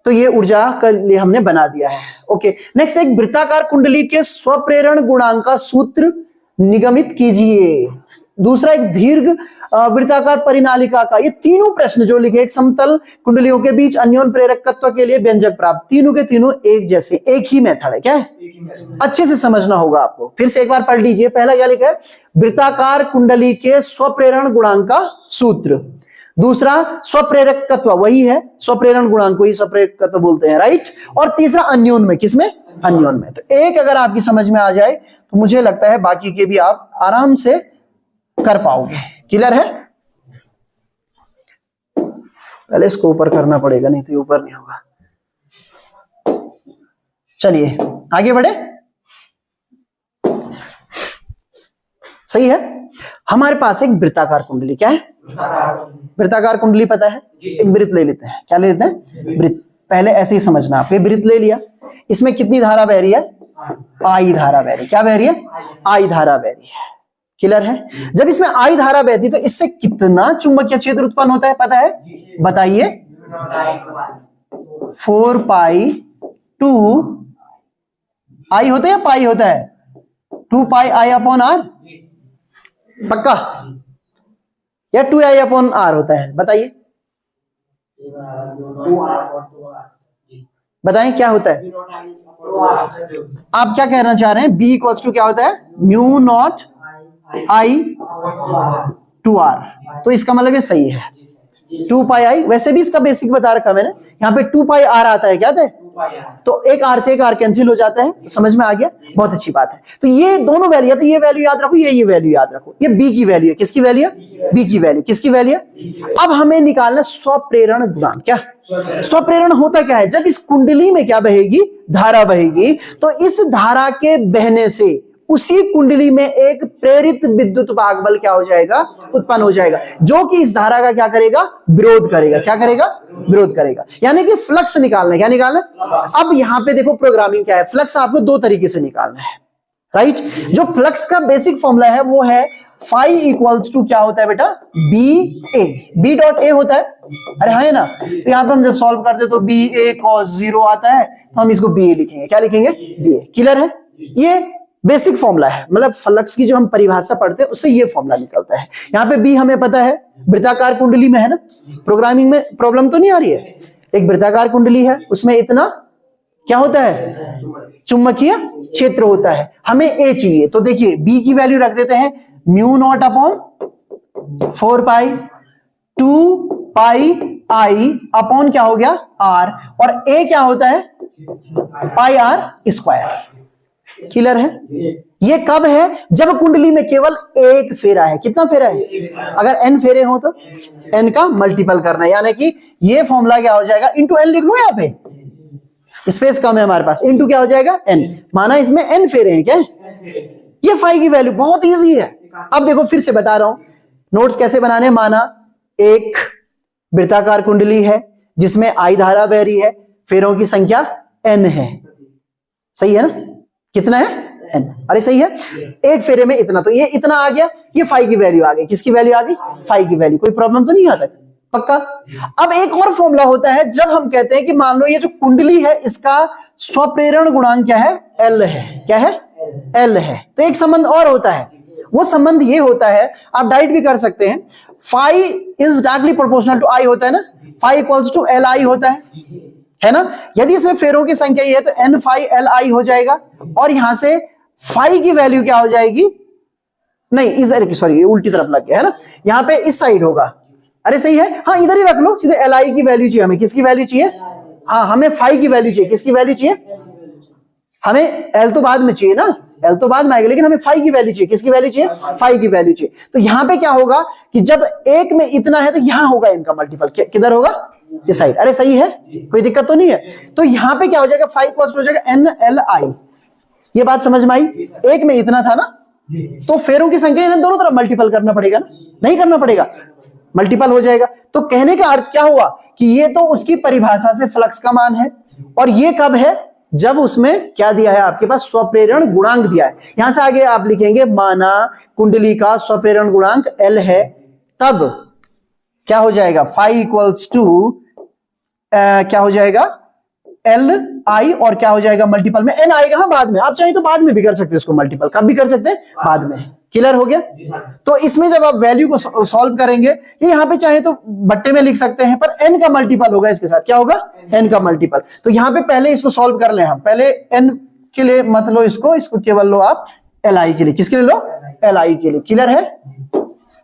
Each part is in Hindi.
तो ये ऊर्जा के लिए हमने बना दिया है। ओके, नेक्स्ट, एक वृत्ताकार कुंडली के स्वप्रेरण गुणांक का सूत्र निगमित कीजिए। दूसरा, एक दीर्घ वृत्ताकार परिनालिका का, ये तीनों प्रश्न जो लिखे, एक समतल कुंडलियों के बीच अन्योन प्रेरकत्व के लिए व्यंजक प्राप्त, तीनों के तीनों एक जैसे, एक ही मेथड है। क्या है? अच्छे से समझना होगा आपको, फिर से एक बार पढ़ लीजिए। पहला क्या लिखा है? वृत्ताकार कुंडली के स्वप्रेरण गुणांक का सूत्र। दूसरा, स्वप्रेरकत्व, वही है स्वप्रेरण गुणांक को ही स्वप्रेरकत्व बोलते हैं, राइट। और तीसरा, अन्योन में, किसमें? अन्योन में। तो एक अगर आपकी समझ में आ जाए तो मुझे लगता है बाकी के भी आप आराम से कर पाओगे। क्लियर है? पहले इसको ऊपर करना पड़ेगा, नहीं तो ऊपर नहीं होगा। चलिए आगे बढ़े। सही है। हमारे पास एक वृत्ताकार कुंडली, क्या है? वृत्ताकार कुंडली पता है? एक वृत्त ले लेते हैं। क्या ले लेते हैं? वृत्त। पहले ऐसे ही समझना, आप ये वृत्त ले लिया, इसमें कितनी धारा बह रही है? आई धारा बह रही। क्या बह रही है? आई धारा बह रही है। क्लियर है? जब इसमें आई धारा बहती तो इससे कितना चुंबकीय क्षेत्र उत्पन्न होता है पता है? बताइए। 4 पाई 2 आई होता है या पाई होता है? 2 पाई आई अपॉन आर, पक्का? या 2 आई अपॉन आर होता है? बताइए, बताएं क्या होता है? आप क्या कहना चाह रहे हैं? बी इक्वल्स टू क्या होता है? Mu naught I two R. तो इसका मतलब ये सही है, 2 पाई आई। वैसे भी इसका बेसिक बता रखा मैंने, यहाँ पे 2 पाई आर आता है। क्या आता है? तो एक आर से एक आर कैंसिल हो जाता है। तो समझ में आ गया? बहुत अच्छी बात है। तो ये दोनों वैल्यू है, तो ये वैल्यू याद रखो, ये वैल्यू याद रखो। ये बी की वैल्यू है। किसकी वैल्यू है? बी की वैल्यू। किसकी वैल्यू है? अब हमें निकालना स्वप्रेरण गुणांक। क्या स्वप्रेरण होता क्या है? जब इस कुंडली में क्या बहेगी? धारा बहेगी। तो इस धारा के बहने से उसी कुंडली में एक प्रेरित विद्युत भाग बल क्या हो जाएगा? उत्पन्न हो जाएगा, जो कि इस धारा का क्या करेगा? विरोध करेगा। क्या करेगा? विरोध करेगा। यानी कि फ्लक्स निकालना है। क्या निकालना है? अब यहां पे देखो प्रोग्रामिंग क्या है। फ्लक्स आपको दो तरीके से निकालना है, राइट। जो फ्लक्स का बेसिक फॉर्मूला है वो है फाई इक्वल्स टू क्या होता है बेटा? B A, B dot A होता है। अरे हाँ है ना? तो यहां पे हम जब सॉल्व करते तो बी ए cos 0 आता है, तो हम इसको बी ए लिखेंगे। क्या लिखेंगे? बी ए। क्लियर है? ये बेसिक फॉर्मूला है, मतलब फ्लक्स की जो हम परिभाषा पढ़ते हैं उससे ये फॉर्मूला निकलता है। यहाँ पे बी हमें पता है वृत्ताकार कुंडली में है ना, प्रोग्रामिंग में प्रॉब्लम तो नहीं आ रही है। एक वृत्ताकार कुंडली है, उसमें इतना क्या होता है? चुंबकीय क्षेत्र होता है। हमें ए चाहिए, तो देखिए बी की वैल्यू रख देते हैं mu naught upon 4 pi 2 pi I upon क्या हो गया? आर, और ए क्या होता है? पाई आर स्क्वायर। क्लियर है? ये कब है? जब कुंडली में केवल एक फेरा है। कितना फेरा है? अगर एन फेरे हो तो एन का मल्टीपल करना है, यानी कि ये फॉर्मूला क्या हो जाएगा? इंटू एन लिख लो, यहाँ पे स्पेस कम है हमारे पास, इंटू क्या हो जाएगा? एन। माना इसमें एन फेरे हैं। क्या ये फाई की वैल्यू? बहुत इजी है। अब देखो फिर से बता रहा हूं नोट्स कैसे बनाने। माना एक वृत्ताकार कुंडली है जिसमें आई धारा बह रही है, फेरों की संख्या एन है। सही है ना? कितना है? एन। अरे सही है, एक फेरे में इतना, तो ये इतना आ गया, ये फाई की वैल्यू आ गई। किसकी वैल्यू आ गई? फाई की वैल्यू। कोई प्रॉब्लम तो नहीं आता? पक्का। अब एक और फॉर्मूला होता है जब हम कहते हैं कि मान लो ये जो कुंडली है इसका स्वप्रेरण गुणांक क्या है? एल है। क्या है? एल है। तो एक संबंध और होता है, वो संबंध ये होता है, आप डाइट भी कर सकते हैं, phi is directly proportional to I होता है ना, phi equals to L I होता है ना। यदि इसमें फेरों की संख्या ये है तो एन फाई एल आई हो जाएगा, और यहां से फाई की वैल्यू क्या हो जाएगी? नहीं, इधर, सॉरी उल्टी तरफ लग गया है ना, यहां पे इस साइड होगा। अरे सही है, हाँ इधर ही रख लो, सीधे एल आई की वैल्यू चाहिए हमें। किसकी वैल्यू चाहिए? हाँ हमें फाई की वैल्यू चाहिए। किसकी वैल्यू चाहिए? हमें एल तो बाद में चाहिए ना, एल तो बाद में आएगा, लेकिन हमें फाई की वैल्यू चाहिए। किसकी वैल्यू चाहिए? फाई की वैल्यू चाहिए। तो यहां पे क्या होगा कि जब एक में इतना है तो यहां होगा इनका मल्टीपल। किधर होगा? इस साइड। अरे सही है, कोई दिक्कत तो नहीं है। तो यहां पे क्या हो जाएगा? फाई इक्वल्स हो जाएगा एन एल आई। ये बात समझ में आई? एक में इतना था ना, तो फेरों की संख्या इन्हें दोनों तरफ मल्टीपल करना पड़ेगा ना, नहीं करना पड़ेगा? मल्टीपल हो जाएगा। तो कहने का अर्थ क्या हुआ कि ये तो उसकी परिभाषा से फ्लक्स का मान है, और ये कब है? जब उसमें क्या दिया है आपके पास? स्वप्रेरण गुणांक दिया है। यहां से आगे आप लिखेंगे माना कुंडली का स्वप्रेरण गुणांक एल है, तब क्या हो जाएगा? फाई इक्वल्स टू क्या हो जाएगा? एल आई और क्या हो जाएगा मल्टीपल में एन आएगा। हाँ बाद में आप चाहे तो बाद में भी कर सकते हैं इसको मल्टीपल, कब भी कर सकते हैं बाद में। क्लियर हो गया। तो इसमें जब आप वैल्यू को सॉल्व करेंगे, ये यहाँ पे चाहे तो बट्टे में लिख सकते हैं, पर एन का मल्टीपल होगा इसके साथ, क्या होगा एन का मल्टीपल। तो यहाँ पे पहले इसको सॉल्व कर ले हम, पहले एन के लिए मत लो इसको केवल लो आप एल आई के लिए। किसके लिए लो? एल आई के लिए। क्लियर है।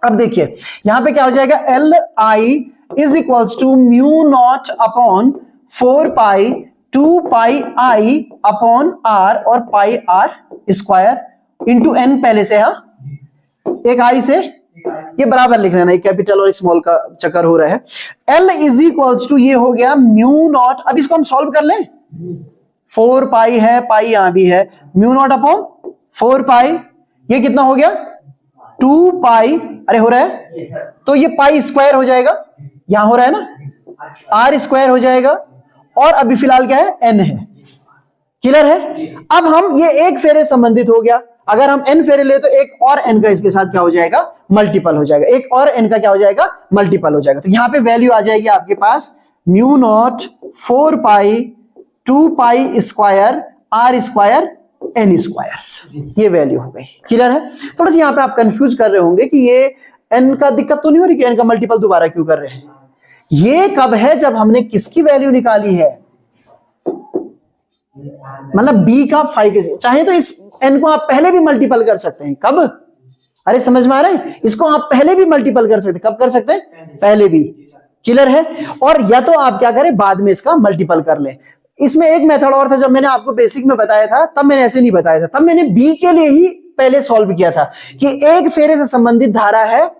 अब देखिए यहां पे क्या हो जाएगा, L I is equals to mu naught upon 4 pi 2 pi I upon R और pi R square into N पहले से। हाँ एक आई से ये बराबर लिख लेना, कैपिटल और स्मॉल का चक्कर हो रहा है। एल इज इक्वल्स टू ये हो गया म्यू नॉट, अब इसको हम सॉल्व कर लें। 4 पाई है, पाई यहां भी है, म्यू नॉट अपॉन 4 पाई, ये कितना हो गया 2 पाई, अरे हो रहा है तो ये पाई स्क्वायर हो जाएगा, यहां हो रहा है ना, आर स्क्वायर हो जाएगा, और अभी फिलहाल क्या है एन है। क्लियर है। अब हम ये एक फेरे संबंधित हो गया, अगर हम एन फेरे ले तो एक और एन का इसके साथ क्या हो जाएगा मल्टीपल हो जाएगा, एक और एन का क्या हो जाएगा मल्टीपल हो जाएगा। तो यहां पे वैल्यू आ जाएगी आपके पास mu naught 4 pi 2 pi square R square N square, ये वैल्यू हो गई। क्लियर है। थोड़ा सा यहाँ पे आप कंफ्यूज कर रहे होंगे कि ये एन का दिक्कत तो नहीं हो रही कि एन का मल्टीपल दोबारा क्यों कर रहे हैं। ये कब है, जब हमने किसकी वैल्यू निकाली है, मतलब बी का फाइव के, चाहे तो इस एन को आप पहले भी मल्टीपल कर सकते हैं। कब? अरे समझ में आ रहा है, इसको आप पहले भी मल्टीपल कर सकते हैं। कब कर सकते हैं? पहले भी। क्लियर है। और या तो आप क्या करें, बाद में इसका मल्टीपल कर लें। इसमें एक मेथड और था, जब मैंने आपको बेसिक में बताया था तब मैंने ऐसे नहीं बताया था, तब मैंने बी के लिए ही पहले सॉल्व किया था कि एक फेरे से संबंधित धारा है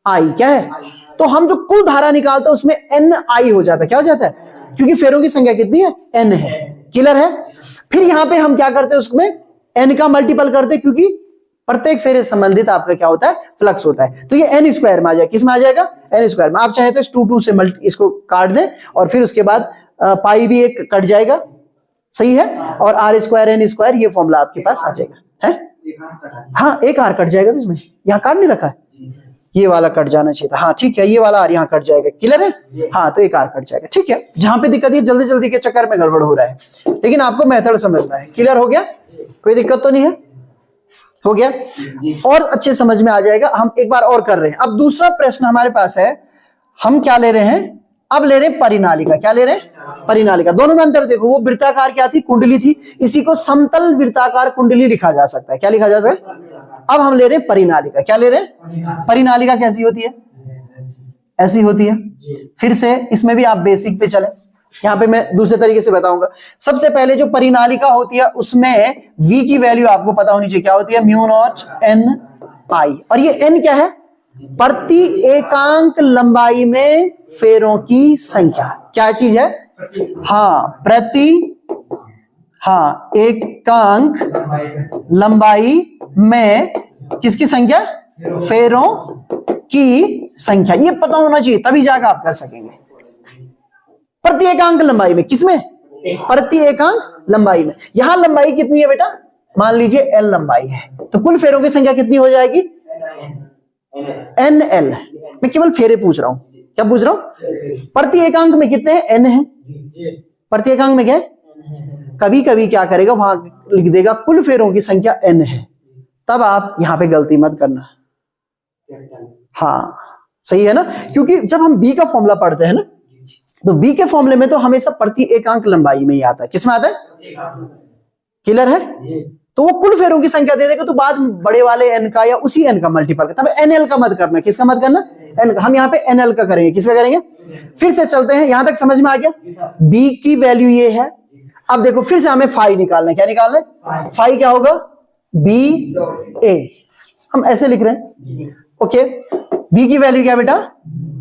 आई, क्या है, तो हम जो कुल धारा निकालते हैं उसमें एन आई हो जाता है। क्या हो जाता है? क्योंकि फेरों की संख्या कितनी है, एन है। क्लियर है। फिर यहां पे हम क्या करते हैं, उसमें एन का मल्टीपल करते हैं, क्योंकि प्रत्येक फेरे संबंधित आपका क्या होता है फ्लक्स होता है। तो ये एन स्क्वायर में आ जाएगा। किस में आ जाएगा? एन स्क्वायर में। आप चाहे तो इस 2 से इसको काट दें और फिर उसके बाद पाई भी एक कट जाएगा, सही है, और आर स्क्वायर एन स्क्वायर ये फॉर्मूला आपके पास आ जाएगा है। हाँ एक आर कट जाएगा, तो इसमें यहाँ काट नहीं रखा है, ये वाला कट जाना चाहिए था। हाँ ठीक है, ये वाला आर यहाँ कट जाएगा। क्लियर है। हाँ तो एक आर कट जाएगा। ठीक है, जहां पे दिक्कत है जल्दी जल्दी के चक्कर में गड़बड़ हो रहा है, लेकिन आपको मेथड समझना है। क्लियर हो गया, कोई दिक्कत तो नहीं है, हो गया और अच्छे समझ में आ जाएगा। हम एक बार और कर रहे हैं। अब दूसरा प्रश्न हमारे पास है, हम क्या ले रहे हैं, अब ले रहे हैं परिनालिका। क्या ले रहे हैं? परिनालिका। दोनों में अंतर देखो, वो वृत्ताकार क्या थी, कुंडली थी, इसी को समतल वृत्ताकार कुंडली लिखा जा सकता है। क्या लिखा जा सकता है? अब हम ले रहे हैं परिनालिका। क्या ले रहे हैं? परिनालिका कैसी होती है? ऐसी होती है। फिर से इसमें भी आप बेसिक पे चले, यहां पे मैं दूसरे तरीके से बताऊंगा। सबसे पहले जो परिनालिका होती है उसमें v की वैल्यू आपको पता होनी चाहिए। क्या होती है? म्यू नॉट एन आई, और ये n क्या है? प्रति एकांक लंबाई में फेरों की संख्या। क्या चीज है? हाँ प्रति, हाँ एकांक लंबाई में किसकी संख्या? फेरों की संख्या। ये पता होना चाहिए, तभी जाकर आप कर सकेंगे। प्रति एकांक लंबाई में, किसमें? प्रति एकांक लंबाई में। यहां लंबाई कितनी है बेटा? मान लीजिए एल लंबाई है, तो कुल फेरों की संख्या कितनी हो जाएगी? N L. मैं केवल फेरे पूछ रहा हूं। क्या पूछ रहा हूं? प्रति एकांक में कितने हैं? एन है। प्रति एकांक में क्या है? कभी कभी क्या करेगा, वहां लिख देगा कुल फेरों की संख्या एन है, तब आप यहां पे गलती मत करना। हाँ सही है ना, क्योंकि जब हम बी का फॉर्मूला पढ़ते हैं ना, तो बी के फॉर्मूले में तो हमेशा प्रति एकांक लंबाई में ही आता है। किसमें आता है? क्लियर है। तो वो कुल फेरों की संख्या दे देगा, तो बाद में बड़े वाले एन का या उसी एन का मल्टीपल का, तब एनएल का मत करना। किसका मत करना? एन का। हम यहाँ पे एनएल का करेंगे। किसका करेंगे? फिर से चलते हैं, यहां तक समझ में आ गया। बी की वैल्यू ये है। अब देखो फिर से हमें फाई निकालना है। क्या निकालना है? फाई क्या होगा? बी ए। हम ऐसे लिख रहे हैं। ओके, बी की वैल्यू क्या बेटा?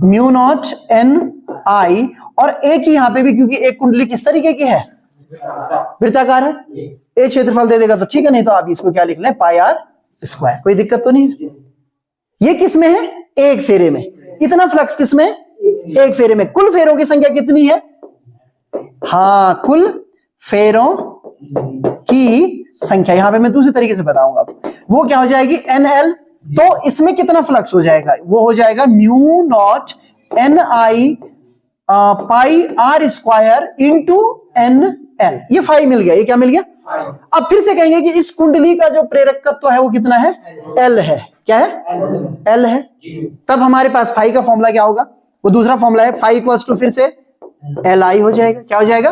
म्यू नॉट एन आई, और ए की यहां पे भी, क्योंकि एक कुंडली किस तरीके की है? वृत्ताकार है। ए क्षेत्रफल दे देगा तो ठीक है, नहीं तो आप इसको क्या लिख लें? पाई आर स्क्वायर। कोई दिक्कत तो नहीं है। ये किस में है? एक फेरे में। इतना फ्लक्स किस में? एक फेरे में। कुल फेरों की संख्या कितनी है? हाँ कुल फेरों की संख्या, यहां पे मैं दूसरे तरीके से बताऊंगा, वो क्या हो जाएगी? एन एल। तो इसमें कितना फ्लक्स हो जाएगा? वो हो जाएगा mu naught N I pi R square into N L, ये 5 मिल गया। ये क्या मिल गया? अब फिर से कहेंगे कि इस कुंडली का जो प्रेरकत्व है वो कितना है? एल है। क्या है? एल है। तब हमारे पास फाई का फॉर्मूला क्या होगा? वो दूसरा फॉर्मूला है फाई इक्वल्स टू फिर से एल आई हो जाएगा। क्या हो जाएगा?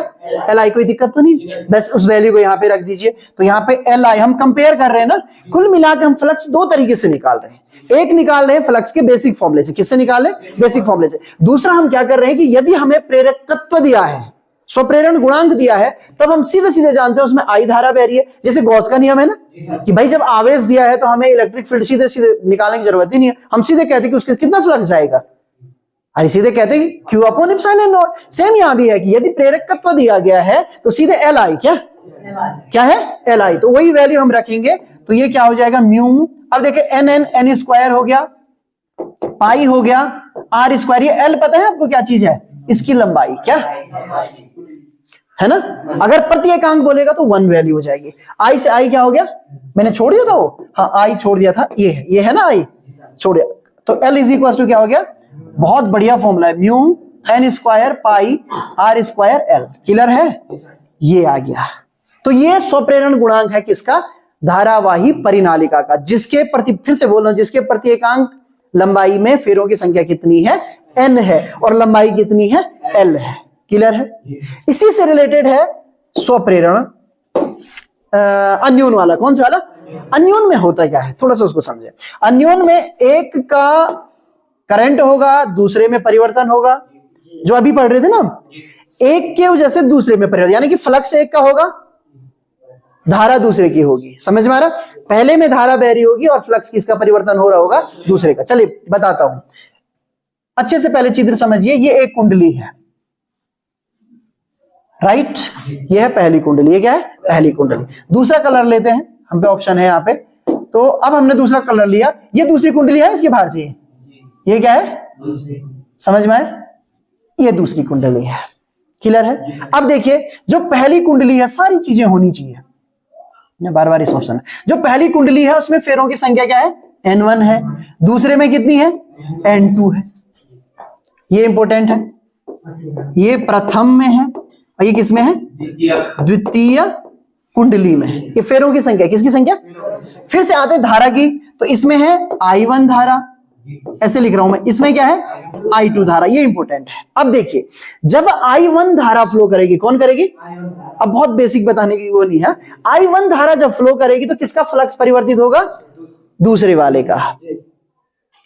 एल आई। कोई दिक्कत तो नहीं, बस उस वैल्यू को यहाँ पे रख दीजिए। तो यहाँ पे एल आई हम कंपेयर कर रहे हैं ना, कुल मिलाकर हम फ्लक्स दो तरीके से निकाल रहे हैं। एक निकाल रहे हैं फ्लक्स के बेसिक फॉर्मूले से। किससे निकाले? बेसिक फॉर्मूले से। दूसरा हम क्या कर रहे हैं कि यदि हमें प्रेरकत्व दिया है, स्वप्रेरण गुणांक दिया है, तब हम सीधे सीधे जानते हैं उसमें आई धारा बह रही है। जैसे गॉस का नियम है ना कि भाई जब आवेश दिया है तो हमें इलेक्ट्रिक फील्ड सीधे सीधे निकालने की जरूरत ही नहीं है, हम सीधे कहते हैं कि उसके कितना फ्लक्स जाएगा, अरे सीधे कहते हैं कि Q upon epsilon not. Same यहां भी है कि यदि प्रेरकत्व दिया गया है तो सीधे एल आई क्या है? L I. तो वही वैल्यू हम रखेंगे, तो ये क्या हो जाएगा? म्यू। अब देखिए एन एन एन स्क्वायर हो गया, पाई हो गया, आर स्क्वायर। ये एल पता है आपको क्या चीज है? इसकी लंबाई। क्या है ना? अगर प्रति एकांक बोलेगा तो 1 वैल्यू हो जाएगी। आई से आई क्या हो गया? मैंने छोड़ दिया था वो, हाँ आई छोड़ दिया था, ये है ना आई छोड़ दिया। तो एल इज इक्वल टू क्या हो गया? बहुत बढ़िया फॉर्मूला है, mu N square pi R square L. Clear है? ये आ गया। तो ये स्वप्रेरण गुणांक है किसका? धारावाही परिनालिका का, जिसके प्रति, फिर से बोल रहा हूं, जिसके प्रति एकांक लंबाई में फेरों की संख्या कितनी है? एन है, और लंबाई कितनी है? एल है। क्लियर है? इसी से रिलेटेड है स्वप्रेरण अन्योन वाला। कौन सा वाला? अन्योन में होता क्या है थोड़ा सा उसको समझे। अन्योन में एक का करंट होगा, दूसरे में परिवर्तन होगा, जो अभी पढ़ रहे थे ना, एक के वजह से दूसरे में परिवर्तन, यानी कि फ्लक्स एक का होगा, धारा दूसरे की होगी। समझ में आ रहा? पहले में धारा बह रही होगी और फ्लक्स किसका परिवर्तन हो रहा होगा? दूसरे का। चलिए बताता हूं अच्छे से, पहले चित्र समझिए। ये एक कुंडली है, राइट? ये है पहली कुंडली। ये क्या है? पहली कुंडली। दूसरा कलर लेते हैं, हम पे ऑप्शन है यहाँ पे। तो अब हमने दूसरा कलर लिया, ये दूसरी कुंडली है इसके बाहर से। ये क्या है? समझ में आए? ये दूसरी कुंडली है। क्लियर है? अब देखिए जो पहली कुंडली है, सारी चीजें होनी चाहिए, बार बार इस ऑप्शन है। जो पहली कुंडली है उसमें फेरों की संख्या क्या है? N1 है। दूसरे में कितनी है? N2 है। ये इंपॉर्टेंट है। ये प्रथम में है और ये किसमें है? द्वितीय कुंडली में। ये फेरों की संख्या, किसकी संख्या? फिर से आते धारा की, तो इसमें है I1 धारा, ऐसे लिख रहा हूं मैं। इसमें क्या है? I2 धारा। ये इंपॉर्टेंट है। अब देखिए जब I1 धारा फ्लो करेगी, कौन करेगी? अब बहुत बेसिक बताने की वो नहीं है। I1 धारा जब फ्लो करेगी तो किसका फ्लक्स परिवर्तित होगा? दूसरे वाले का।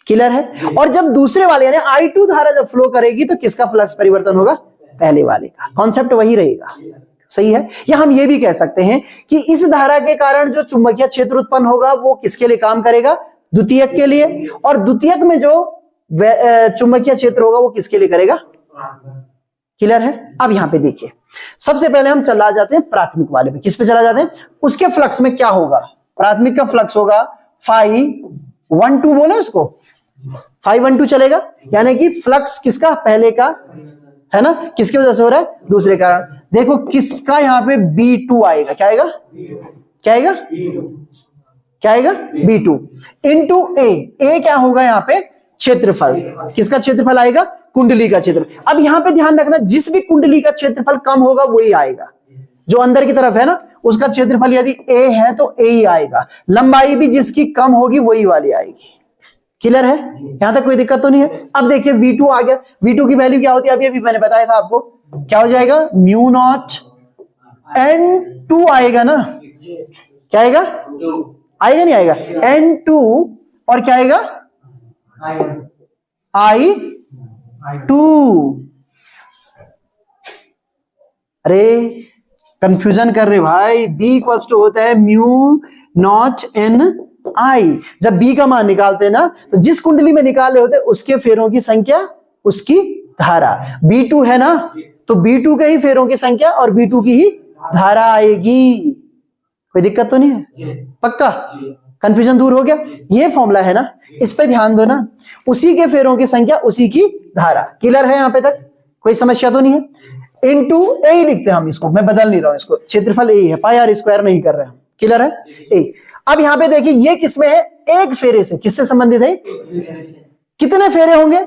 क्लियर है? और जब दूसरे वाले यानी I2 धारा जब फ्लो करेगी तो किसका फ्लक्स परिवर्तन होगा? पहले वाले का। कॉन्सेप्ट वही रहेगा। सही है? या हम ये भी कह सकते हैं कि इस धारा के कारण जो चुंबकीय क्षेत्र उत्पन्न होगा वो किसके लिए काम करेगा? द्वितीयक के लिए। और द्वितीयक में जो चुंबकीय क्षेत्र होगा वो किसके लिए करेगा? क्लियर है? अब यहां पे देखिए, सबसे पहले हम चला जाते हैं प्राथमिक वाले पे। किस पे चला जाते हैं? उसके फ्लक्स में क्या होगा? प्राथमिक का फ्लक्स होगा Φ12 बोले उसको, Φ12 चलेगा, यानी कि फ्लक्स किसका? पहले का है ना, किसकी वजह से हो रहा है? दूसरे कारण। देखो किसका यहाँ पे B2 आएगा। क्या आएगा? क्या आएगा? क्या आएगा? B2 इंटू ए क्या होगा यहाँ पे? क्षेत्रफल। किसका क्षेत्रफल आएगा? कुंडली का क्षेत्रफल। अब यहाँ पे ध्यान रखना, जिस भी कुंडली का क्षेत्रफल कम होगा वही आएगा। जो अंदर की तरफ है ना, उसका क्षेत्रफल यदि ए है तो ए ही आएगा। लंबाई भी जिसकी कम होगी वही वाली आएगी। क्लियर है? यहां तक कोई दिक्कत तो नहीं है। अब देखिए V2 आ गया। V2 की वैल्यू क्या होती है? अभी मैंने बताया था आपको। क्या हो जाएगा? म्यू नॉट N2 आएगा ना। क्या आएगा? आएगा नहीं आएगा? N2 और क्या आएगा? I2। अरे कंफ्यूजन कर रहे भाई। B इक्वल्स टू होता है म्यू नॉट N I। जब B का मान निकालते हैं ना, तो जिस कुंडली में निकाले होते हैं उसके फेरों की संख्या, उसकी धारा। B2 है ना, तो B2 के ही फेरों की संख्या और B2 की ही धारा आएगी। कोई दिक्कत तो नहीं है? पक्का? कंफ्यूजन दूर हो गया? ये फॉर्मूला है ना, इस पे ध्यान दो ना। उसी के फेरों की संख्या, उसी की धारा। क्लियर है? यहां पे तक कोई समस्या तो नहीं है? इनटू ए लिखते हैं हम इसको, मैं बदल नहीं रहा हूं इसको। क्षेत्रफल ए है, पाई आर स्क्वायर नहीं कर रहे हैं। क्लियर है? ए। अब यहां पे देखिए ये किसमें है? एक फेरे से। किससे संबंधित है? कितने फेरे होंगे?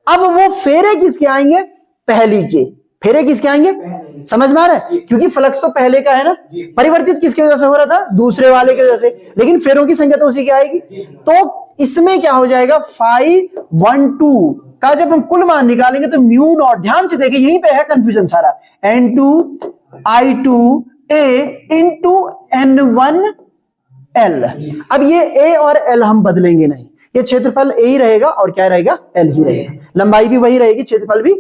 अब वो फेरे किसके आएंगे? पहली के, फेरे किसके आएंगे, समझ में आ रहा है, क्योंकि फ्लक्स तो पहले का है ना, परिवर्तित किसकी वजह से हो रहा था, दूसरे वाले की वजह से, लेकिन फेरों की संख्या तो उसी की आएगी। तो इसमें क्या हो जाएगा, 512 का जब हम कुल मान निकालेंगे तो म्यू नॉट, ध्यान से देखिए यहीं पे है कंफ्यूजन सारा, N2I2A इंटू N1L। अब ये A और L हम बदलेंगे नहीं, ये क्षेत्रफल A ही रहेगा और क्या रहेगा, L ही रहेगा, लंबाई भी वही रहेगी, क्षेत्रफल भी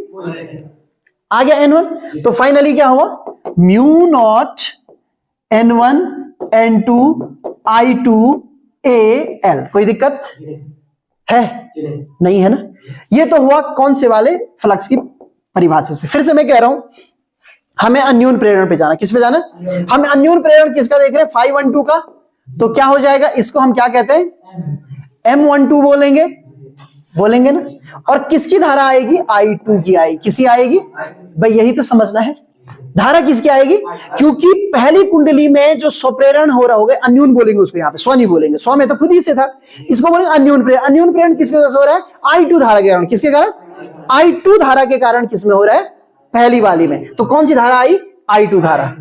आ गया N1। तो फाइनली क्या हुआ, mu naught N1 N2 I2AL। कोई दिक्कत है नहीं है ना। ये तो हुआ कौन से वाले, फ्लक्स की परिभाषा से। फिर से मैं कह रहा हूं हमें अन्योन प्रेरण पे जाना, किस पे जाना, हम अन्योन प्रेरण किसका देख रहे हैं, 512 का। तो क्या हो जाएगा, इसको हम क्या कहते हैं, M12 बोलेंगे ना। और किसकी धारा आएगी, I2 की आएगी, किसी आएगी भाई, यही तो समझना है, धारा किसकी आएगी, क्योंकि पहली कुंडली में जो स्वप्रेरण हो रहा होगा, अन्योन बोलेंगे उसको, यहाँ पे स्व नहीं बोलेंगे, स्व में तो खुद ही से था, इसको बोलेंगे अन्योन प्रेरण। अन्योन प्रेरण किसके वजह से हो रहा है, I2 धारा के कारण, किसके कारण, I2 धारा के कारण किसमें हो रहा है, पहली वाली में। तो कौन सी धारा आई, I2 धारा,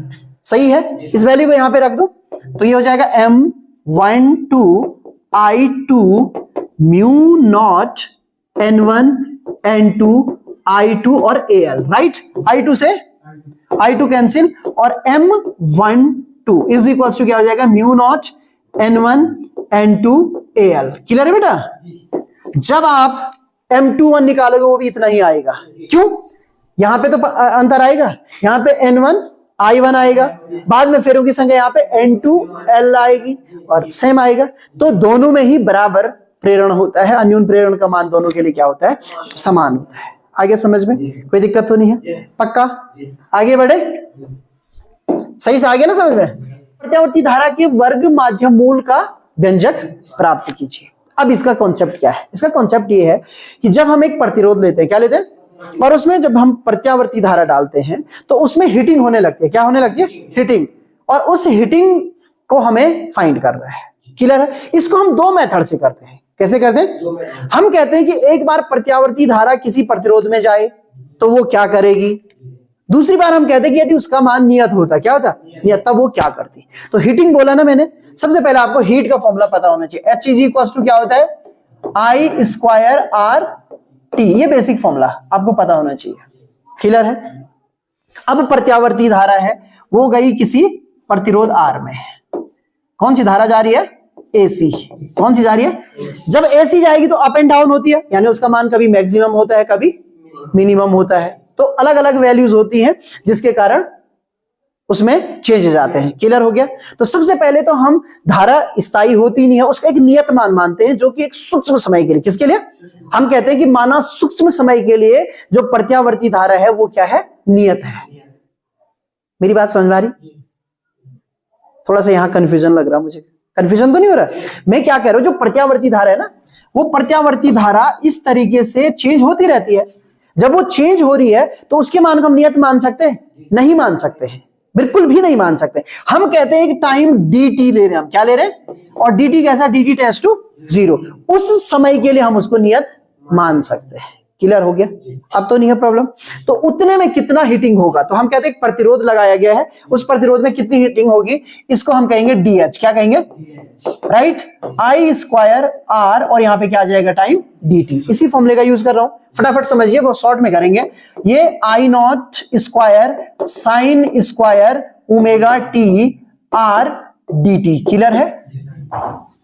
सही है। इस वैल्यू को यहां पे रख दो, तो ये हो जाएगा M12 I2 mu naught N1 N2 I2 और AL, राइट। I2 से I2 कैंसिल, और M12 इज इक्वल टू क्या हो जाएगा, mu not N1 N2 AL। Clear है बेटा। जब आप M21 निकालोगे वो भी इतना ही आएगा, क्यों, यहां पे तो अंतर आएगा, यहां पे N1 I1 आएगा, बाद में फेरों की संख्या यहाँ पे N2L आएगी और सेम आएगा। तो दोनों में ही बराबर प्रेरण होता है, अन्योन प्रेरण का मान दोनों के लिए क्या होता है, समान होता है। आगे समझ में कोई दिक्कत तो नहीं है, पक्का, आगे बढ़े, सही से आगे ना समझ में। प्रत्यावर्ती धारा के वर्ग माध्यम मूल का व्यंजक प्राप्त कीजिए। अब इसका कॉन्सेप्ट क्या है, इसका कॉन्सेप्ट ये है कि जब हम एक प्रतिरोध लेते हैं, क्या लेते हैं, और उसमें जब हम प्रत्यावर्ती धारा डालते हैं तो उसमें हीटिंग होने लगती है, क्या होने लगती है, हीटिंग, और उस हीटिंग को हमें फाइंड करना है। क्लियर है। इसको हम दो मेथड से करते हैं, कैसे करते हैं, हम कहते हैं कि एक बार प्रत्यावर्ती धारा किसी प्रतिरोध में जाए तो वो क्या करेगी, दूसरी बार हम कहते हैं कि यदि उसका मान नियत होता, क्या होता, नियत, तब वो क्या करती। तो हीटिंग बोला ना मैंने, सबसे पहले आपको हीट का फॉर्मूला पता होना चाहिए, H इज इक्वल टू क्या होता है, I स्क्वायर R T, ये बेसिक फॉर्मूला आपको पता होना चाहिए। क्लियर है। अब प्रत्यावर्ती धारा है वो गई किसी प्रतिरोध R में, कौन सी धारा जा रही है, AC, कौन सी जा रही है, जब AC जाएगी तो अप एंड डाउन होती है, यानी उसका मान कभी मैक्सिमम होता है कभी मिनिमम होता है, तो अलग अलग वैल्यूज होती हैं जिसके कारण उसमें चेंजेस आते हैं। क्लियर हो गया। तो सबसे पहले तो हम धारा स्थायी होती नहीं है, उसका एक नियत मान मानते हैं, जो कि एक सूक्ष्म समय के लिए, किसके लिए, हम कहते हैं कि माना सूक्ष्म समय के लिए जो प्रत्यावर्ती धारा है वो क्या है, नियत है। मेरी बात समझ में आ रही, थोड़ा सा यहां कंफ्यूजन लग रहा है मुझे, कंफ्यूजन तो नहीं हो रहा, मैं क्या कह रहा हूं, जो प्रत्यावर्ती धारा है ना, वो प्रत्यावर्ती धारा इस तरीके से चेंज होती रहती है। जब वो चेंज हो रही है तो उसके मान को हम नियत मान सकते हैं, नहीं मान सकते हैं, बिल्कुल भी नहीं मान सकते। हम कहते हैं कि टाइम dt ले रहे हैं, हम क्या ले रहे हैं, और dt कैसा, dt टेंड्स टू 0, उस समय के लिए हम उसको नियत मान सकते हैं। क्लियर हो गया, अब तो नहीं है प्रॉब्लम। तो उतने में कितना हीटिंग होगा, तो हम कहते हैं प्रतिरोध लगाया गया है, उस प्रतिरोध में कितनी हीटिंग होगी, इसको हम कहेंगे DH, क्या कहेंगे, राइट, I स्क्वायर R, और यहां पे क्या आ जाएगा, टाइम dt। इसी फॉर्मूले का यूज कर रहा हूं, फटाफट समझिए, बहुत शॉर्ट में करेंगे। ये I not square sine square omega t R dt। Clear है,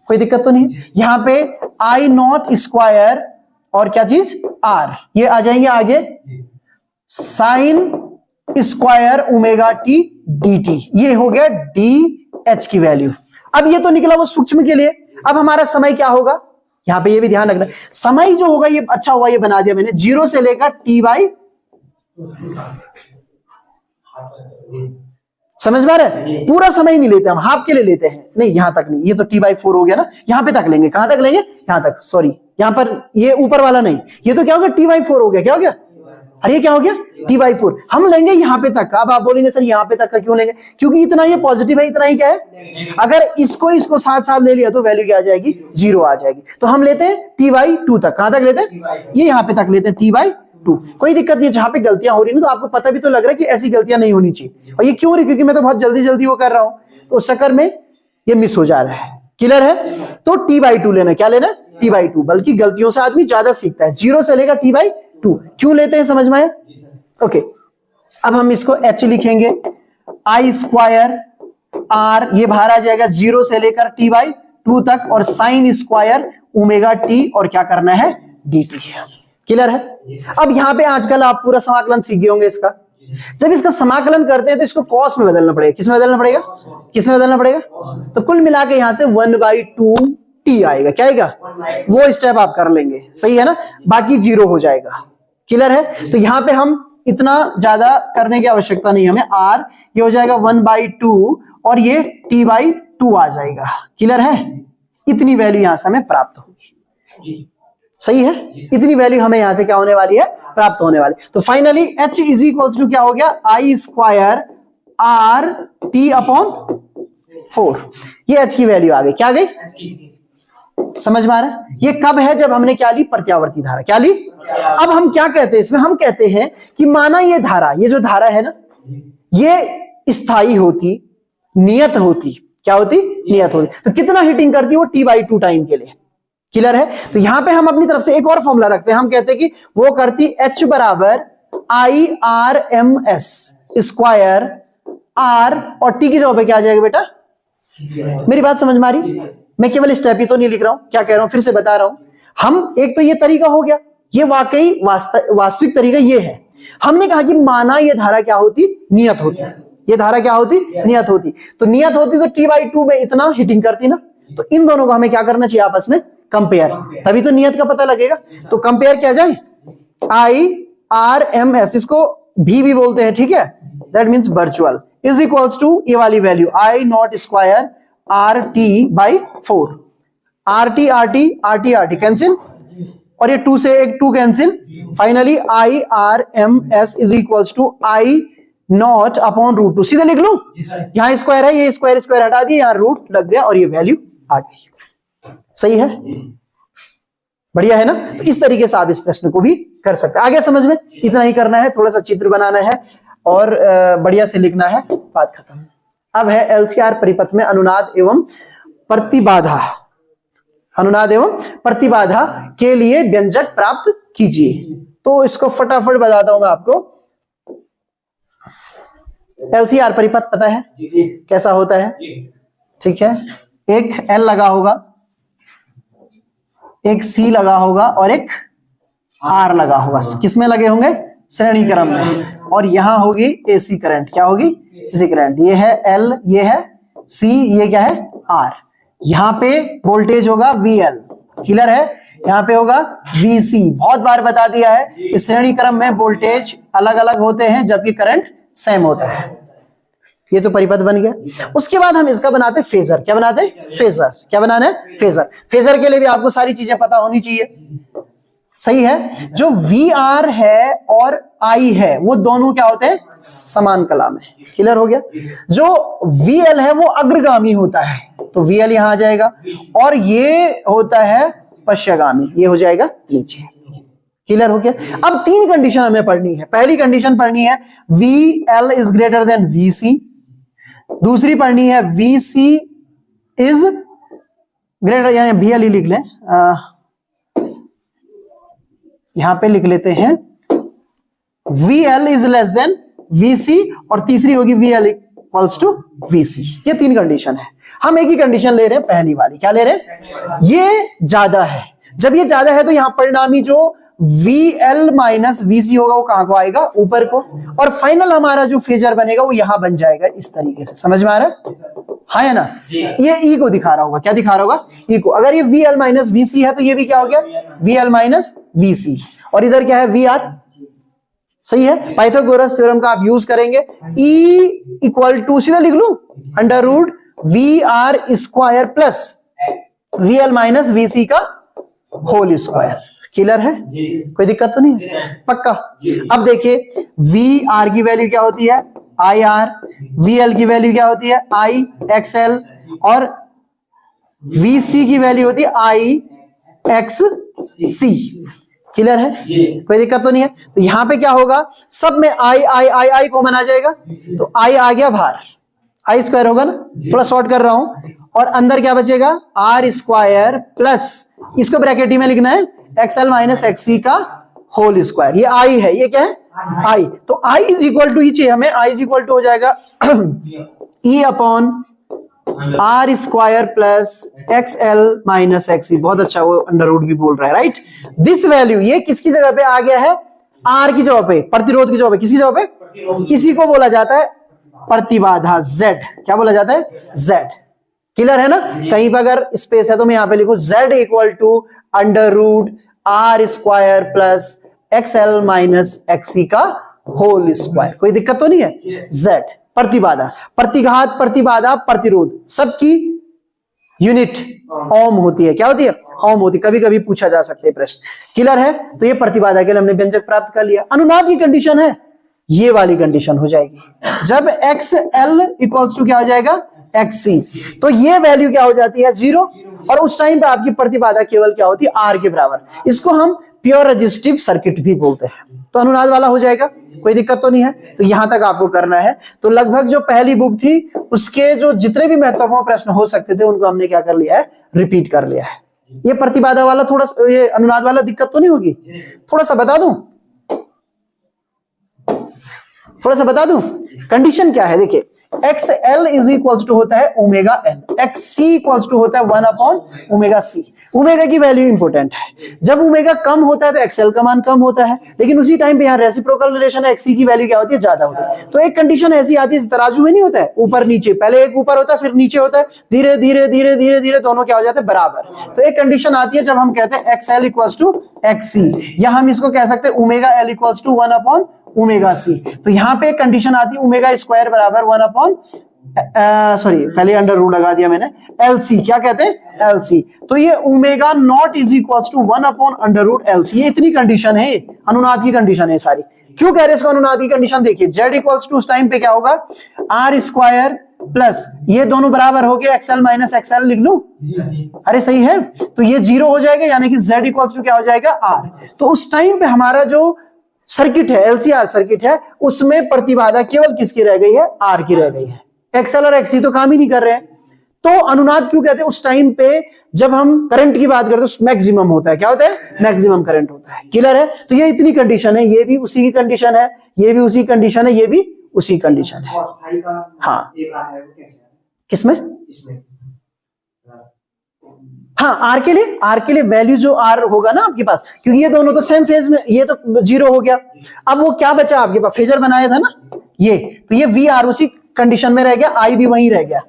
कोई दिक्कत तो नहीं। यहां पे I नॉट स्क्वायर और क्या चीज, R, ये आ जाएंगे आगे sine square omega t dt, ये हो गया DH की वैल्यू। अब ये तो निकला वो सूक्ष्म के लिए। अब हमारा समय क्या होगा, यहां पे ये भी ध्यान रखना, समय जो होगा ये अच्छा हुआ ये बना दिया मैंने, 0 से लेकर T/, समझ में आ रहा है, पूरा समय नहीं लेते हम, हाफ के लिए लेते हैं, नहीं यहां तक नहीं, ये तो T/4 हो गया ना, यहां पे तक लेंगे, कहां तक लेंगे, यहां तक, सॉरी यहां पर ये ऊपर वाला नहीं, ये तो क्या हो गया, T/4 हो गया, क्या हो गया, अरे ये क्या हो गया, T/4, हम लेंगे यहां पे तक। अब आप बोलेंगे सर यहां पे तक का क्यों लेंगे, क्योंकि इतना ये पॉजिटिव है, इतना ही क्या है, अगर इसको साथ साथ ले लिया तो वैल्यू क्या आ जाएगी, 0 आ जाएगी। तो हम लेते हैं T/2 तक, कहां तक लेते हैं, ये यहां पे तक लेते हैं, T/2 2। कोई दिक्कत नहीं है, जहां पे गलतियां हो रही ना तो आपको पता भी तो लग रहा है कि ऐसी गलतियां नहीं होनी चाहिए, और ये क्यों रही, क्योंकि मैं तो बहुत जल्दी जल्दी वो कर रहा हूं, तो उस चक्कर में ये मिस हो जा रहा है। क्लियर है? तो t/2 लेना, क्या लेना? t/2। बल्कि गलतियों से आदमी ज्यादा सीखता है, 0 से लेगा t/2। क्यों लेते हैं, समझ में आया? ओके, अब हम इसको h लिखेंगे, i स्क्वायर r, ये बाहर आ जाएगा 0 से लेकर t/2 तक, और साइन स्क्वायर ओमेगा t, और क्या करना है? dt। क्लियर है? अब यहां पे आजकल आप पूरा समाकलन सीख गए होंगे इसका। जब इसका समाकलन करते हैं तो इसको कॉस में बदलना पड़ेगा। किस में बदलना पड़ेगा? किस में बदलना पड़ेगा? तो कुल मिला के यहां से 1/2t आएगा। क्या आएगा? वो स्टेप आप कर लेंगे, सही है ना? बाकी 0 हो जाएगा। क्लियर है? तो यहां पे हम इतना ज्यादा करने की आवश्यकता नहीं हमें। r ये हो जाएगा 1/2 और ये t/2 आ जाएगा। क्लियर है? इतनी वैल्यू यहां से हमें प्राप्त होगी। सही है? इतनी वैल्यू हमें यहां से क्या होने वाली है? प्राप्त होने वाली। तो finally h is equal to क्या हो गया? i square r t/4। ये h की वैल्यू आ गई। क्या आ गई? समझ में आ रहा है? ये कब है? जब हमने क्या ली? प्रत्यावर्ती धारा। क्या ली? अब हम क्या कहते हैं इसमें? हम कहते हैं कि माना ये धारा, ये जो धारा है ना, ये स्थायी होती, नियत होती। क्या होती? नियत होती। तो कितना हिटिंग करती है वो? t/2 टाइम के लिए। क्लियर है? तो यहां पे हम अपनी तरफ से एक और फॉर्मूला रखते हैं। हम कहते हैं कि वो करती h बराबर IRMS स्क्वायर r, और t की जगह पे क्या आ जाएगा बेटा? मेरी बात समझ में आ रही? मैं केवल स्टेप ही तो नहीं लिख रहा हूं, क्या कह रहा हूं फिर से बता रहा हूं। हम एक तो ये तरीका हो गया, ये वाकई वास्तविक तरीका ये है। हमने कहा कि माना ये धारा क्या होती? नियत होती। ये धारा क्या होती? नियत होती। तो नियत होती तो t/2 में इतना हिटिंग करती ना। तो इन दोनों को हमें क्या करना चाहिए? आपस में कंपेयर, तभी तो नियत का पता लगेगा। तो कंपेयर क्या जाए? IRMS, इसको भी बोलते हैं, ठीक है? That means virtual, is equals to ये वाली value I0 square RT/4। RT cancel, और ये 2 से एक 2 cancel. Finally IRMS is equals to I0/√2। सीधे लिख लूं? यहां स्क्वायर है, ये स्क्वायर स्क्वायर हटा दिया, यहां रूट लग गया और ये वैल्यू आ गई। सही है? बढ़िया है ना? तो इस तरीके से आप इस प्रश्न को भी कर सकते हैं। आगे समझ में इतना ही करना है, थोड़ा सा चित्र बनाना है और बढ़िया से लिखना है, बात खत्म। अब है LCR परिपथ में अनुनाद एवं प्रतिबाधा। अनुनाद एवं प्रतिबाधा के लिए व्यंजक प्राप्त कीजिए। तो इसको फटाफट बताता हूं मैं आपको। LCR परिपथ पता है कैसा होता है? ठीक है, एक L लगा होगा, एक C लगा होगा और एक R लगा होगा। किसमें लगे होंगे? श्रेणी क्रम में। और यहां होगी AC करंट। क्या होगी? AC current. ये है L, ये है C, ये क्या है? R। यहां पे वोल्टेज होगा VL। क्लियर है? यहां पे होगा VC। बहुत बार बता दिया है, इस श्रेणी क्रम में वोल्टेज अलग अलग होते हैं जबकि करंट सेम होता है। ये तो परिपथ बन गया। उसके बाद हम इसका बनाते फेजर। क्या बनाते? फेजर। क्या बनाना है? फेजर। फेजर के लिए भी आपको सारी चीजें पता होनी चाहिए। सही है? जो VR है और I है वो दोनों क्या होते हैं? समान कला में। क्लियर हो गया? जो VL है वो अग्रगामी होता है, तो VL यहां आ जाएगा, और ये होता है पश्चगामी, ये हो जाएगा नीचे। क्लियर हो गया? अब 3 कंडीशन हमें पढ़नी है। पहली कंडीशन पढ़नी है VL is greater than VC। दूसरी पढ़नी है VC इज ग्रेटर, यानी VL ही लिख लें, यहां पे लिख लेते हैं VL is less than VC, और तीसरी होगी VL इक्वल्स टू VC। ये 3 कंडीशन है। हम एक ही कंडीशन ले रहे हैं, पहली वाली। क्या ले रहे हैं? ये ज्यादा है। जब ये ज्यादा है तो यहां परिणामी जो VL माइनस VC होगा वो कहां को आएगा? ऊपर को। और फाइनल हमारा जो फेजर बनेगा वो यहां बन जाएगा इस तरीके से। समझ में आ रहा है? हाँ है ना? ये E को दिखा रहा होगा। क्या दिखा रहा होगा? E को। अगर ये VL माइनस VC है तो ये भी क्या हो गया? VL minus VC। और इधर क्या है? VR। सही है? पाइथागोरस थ्योरम का आप यूज करेंगे। E इक्वल टू सीधा लिख लूं √VR square plus VL minus VC का होल स्क्वायर। क्लियर है? कोई दिक्कत तो नहीं है? पक्का? अब देखिए VR की वैल्यू क्या होती है? IR। VL की वैल्यू क्या होती है? IXL। और VC की वैल्यू होती है IXC। क्लियर है? कोई दिक्कत तो नहीं है? तो यहां पे क्या होगा, सब में आई आई आई आई कॉमन आ जाएगा, तो आई आ गया बाहर, आई स्क्वायर होगा ना, थोड़ा शॉर्ट कर रहा हूं, और अंदर क्या बचेगा, आर स्क्वायर प्लस, इसको ब्रैकेट में लिखना है, एक्सएल माइनस एक्सी का होल स्क्वायर। ये आई है, ये क्या है, आई। तो आई इज इक्वल टू, चाहिए हमें, आई इज इक्वल टू हो जाएगा E upon R square plus XL minus XC. बहुत अच्छा, वो अंडर रूट भी बोल रहा है, राइट। दिस वैल्यू, ये किसकी जगह पे आ गया है, आर की जगह पे, प्रतिरोध की जगह पे, किसकी जगह पे, इसी को बोला जाता है प्रतिबाधा, जेड। क्या बोला जाता है, जेड। क्लियर है ना? कहीं पर अगर स्पेस है तो मैं यहां पे लिखूं Z equal to under root R square plus XL minus XC का होल स्क्वायर। कोई दिक्कत तो नहीं है? जेड प्रतिबाधा, प्रतिघात, प्रतिबाधा, प्रतिरोध, सबकी यूनिट ओम होती है। क्या होती है? ओम होती है। कभी कभी पूछा जा सकता है प्रश्न। क्लियर है? तो ये प्रतिबाधा के लिए हमने व्यंजक प्राप्त कर लिया। अनुनाद की कंडीशन है, ये वाली कंडीशन हो जाएगी जब XL इक्वल्स टू क्या हो जाएगा, XC। तो ये वैल्यू क्या हो जाती है, 0, और उस टाइम पे आपकी प्रतिबाधा केवल क्या होती है, R के बराबर। इसको हम प्योर रेजिस्टिव सर्किट भी बोलते हैं। तो अनुनाद वाला हो जाएगा, कोई दिक्कत तो नहीं है? तो यहां तक आपको करना है। तो लगभग जो पहली बुक थी उसके जो जितने भी महत्वपूर्ण प्रश्न हो सकते थे उनको हमने क्या कर लिया है, रिपीट कर लिया है। ये प्रतिबाधा वाला थोड़ा, ये अनुनाद वाला दिक्कत तो नहीं होगी? थोड़ा सा बता दूं, थोड़ा सा बता दूं कंडीशन क्या है। देखिए, XL इज इक्वल्स टू होता है omega N, XC equals to होता है 1 अपॉन ओमेगा C। ओमेगा की वैल्यू इंपॉर्टेंट है। जब ओमेगा कम होता है तो XL का मान कम होता है, लेकिन उसी टाइम पे यहाँ रेसिप्रोकल रिलेशन है, XC की वैल्यू क्या होती है, ज्यादा होती है। तो एक कंडीशन ऐसी आती है, तराजू में नहीं होता है ऊपर नीचे, पहले एक ऊपर होता है फिर नीचे होता है, धीरे धीरे धीरे धीरे धीरे दोनों क्या हो जाते हैं, बराबर। तो एक कंडीशन आती है जब हम कहते हैं XL इक्वल्स टू XC, या हम इसको कह सकते हैं omega L equals to 1 upon omega C। तो यहां पे एक कंडीशन आती है ओमेगा स्क्वायर बराबर 1 अपॉन, सॉरी पहले अंडर रूट लगा दिया मैंने, LC। क्या कहते हैं, LC। तो ये omega naught is equals to 1 upon under root LC। ये इतनी कंडीशन है, अनुनाद की कंडीशन है सारी। क्यों कह रहे हैं इसको अनुनाद की कंडीशन? देखिए, Z इक्वल्स टू उस टाइम पे क्या होगा, R स्क्वायर प्लस ये दोनों बराबर हो गए XL माइनस XL, लिख लूं? अरे सही है। तो ये 0 हो जाएगा, यानी कि Z इक्वल्स टू क्या हो जाएगा, R। तो उस टाइम पे हमारा जो सर्किट है, LCR सर्किट है, उसमें प्रतिबाधा केवल किसकी रह गई है, R की रह गई है। XL और XC तो काम ही नहीं कर रहे हैं। तो अनुनाद क्यों कहते हैं? उस टाइम पे जब हम करंट की बात करते हैं मैक्सिमम होता है। क्या होता है? मैक्सिमम करंट होता है। क्लियर है? तो ये इतनी कंडीशन है, ये भी उसी की कंडीशन है, ये भी उसी कंडीशन है, ये भी उसी कंडीशन है। हाँ, किसमें? हाँ, आर के लिए वैल्यू जो आर होगा ना आपके पास, क्योंकि ये दोनों तो सेम फेज में, ये तो 0 हो गया। अब वो क्या बचा आपके पास, फेजर बनाया था ना ये, तो ये वी आर उसी कंडीशन में रह गया, आई भी वहीं रह गया।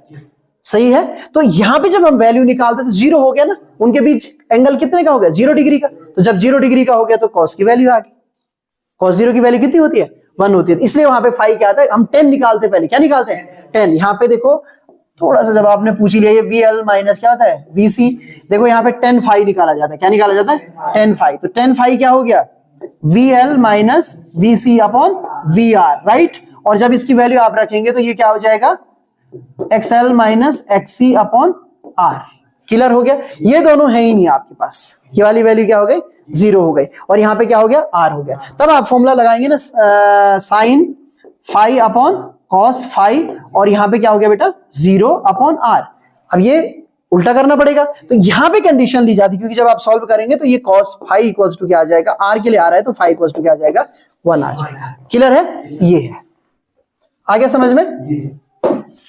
सही है? तो यहां पे जब हम वैल्यू निकालते तो 0 हो गया ना, उनके बीच एंगल कितने का हो गया, 0 डिग्री का। तो जब 0 डिग्री का हो गया तो कॉस की वैल्यू आ गई। कॉस 0 की वैल्यू कितनी होती है, 1 होती है। इसलिए वहां पे फाई क्या आता है, हम 10 निकालते, पहले क्या निकालते हैं, 10। यहाँ पे देखो थोड़ा सा जब आपने पूछ लिया, ये VL माइनस क्या होता है, VC। देखो यहाँ पे 10 फाई निकाला जाता है। क्या निकाला जाता है, 10 फाई। तो 10 फाई क्या हो गया, VL minus VC upon VR, right. और जब इसकी वैल्यू आप रखेंगे तो ये क्या हो जाएगा, XL minus XC upon R। Clear हो गया? ये दोनों है ही नहीं आपके पास, ये वाली वैल्यू क्या हो गई, 0 हो गई, और यहाँ पे क्या हो गया, R हो गया। तब आप फॉर्मूला लगाएंगे ना, sine phi upon cos phi, और यहाँ पे क्या हो गया बेटा, 0 अपॉन R। अब ये उल्टा करना पड़ेगा, तो यहाँ पे कंडीशन ली जाती है, क्योंकि जब आप सॉल्व करेंगे तो ये कॉस फाई इक्वल्स टू क्या आ जाएगा, R के लिए आ रहा है तो फाई इक्वल्स टू क्या आ जाएगा, 1 आ जाएगा। क्लियर है? ये है, आ गया समझ में?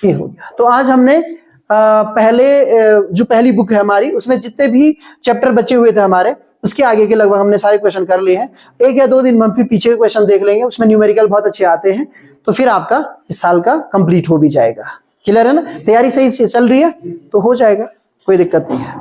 ये हो गया। तो आज हमने पहले जो पहली बुक है हमारी, उसमें जितने भी चैप्टर बचे हुए थे हमारे, उसके आगे के लगभग हमने सारे क्वेश्चन कर लिए हैं। 1 या 2 दिन में हम फिर पीछे के क्वेश्चन देख लेंगे, उसमें न्यूमेरिकल बहुत अच्छे आते हैं, तो फिर आपका इस साल का कंप्लीट हो भी जाएगा। क्लियर है ना? तैयारी सही से चल रही है तो हो जाएगा, कोई दिक्कत नहीं है।